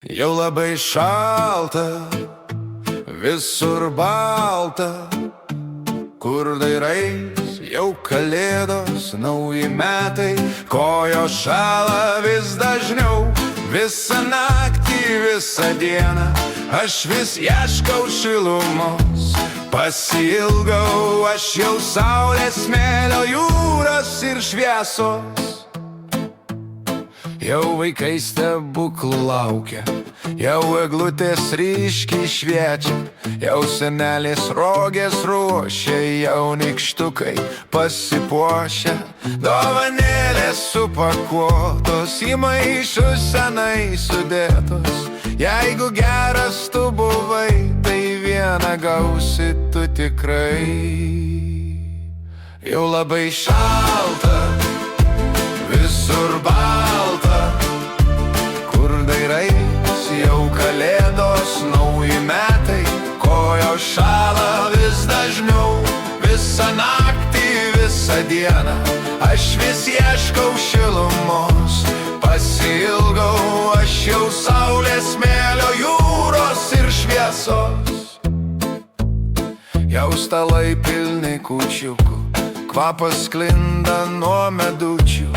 Jau labai šalta, visur balta, kur dairais jau kalėdos, nauji metai, kojos šąla vis dažniau. Visą naktį, visą dieną aš vis ieškau šilumos, pasiilgau aš jau saulės, smėlio, jūros ir šviesos. Jau vaikai stebuklų laukia, jau eglutės ryškiai šviečia, jau senelės rogės ruošia, jau nykštukai pasipuošia, dovanėlės supakuotos, į maišus senai sudėtos. Jeigu geras tu buvai, tai vieną gausi tu tikrai. Jau labai šalta, visur balta, kur dairais jau kalėdos, nauji metai, kojos šąla vis dažniau. Visą naktį, visą dieną aš vis ieškau šilumos, pasiilgau aš jau saulės, smėlio, jūros ir šviesos. Jau stalai pilni kūčiukų, kvapas sklinda nuo medučių,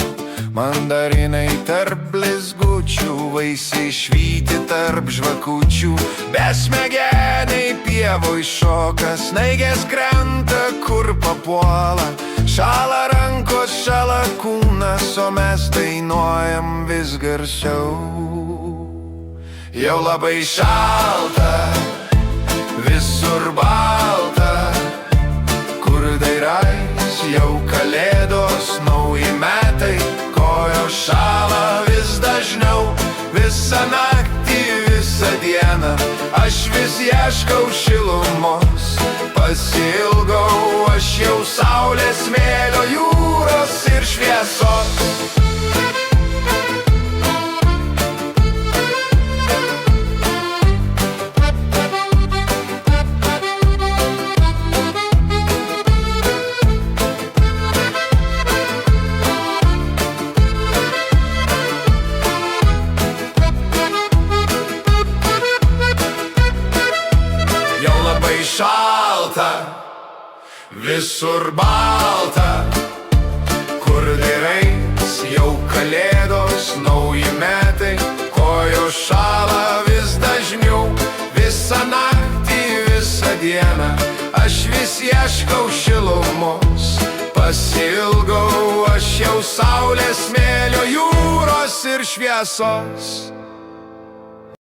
mandarinai tarp blizgučių, vaisiai švyti tarp žvakučių. Besmegeniai pievoj šoka, snaigės krenta, kur papuola, šąla rankos, šąla kūnas, o mes dainuojam vis garsiau. Jau labai šalta, visur balta, kur dairais jau kalėdos, nauji metai, kojos šąla vis dažniau. Visą naktį, visą dieną aš vis ieškau šilumos, pasiilgau aš jau saulės, smėlio, jūros ir šviesos. Šalta, visur balta, kur dairais jau kalėdos, nauji metai, kojos šąla vis dažniau. Visą naktį, visą dieną aš vis ieškau šilumos, pasiilgau aš jau saulės, smėlio, jūros ir šviesos.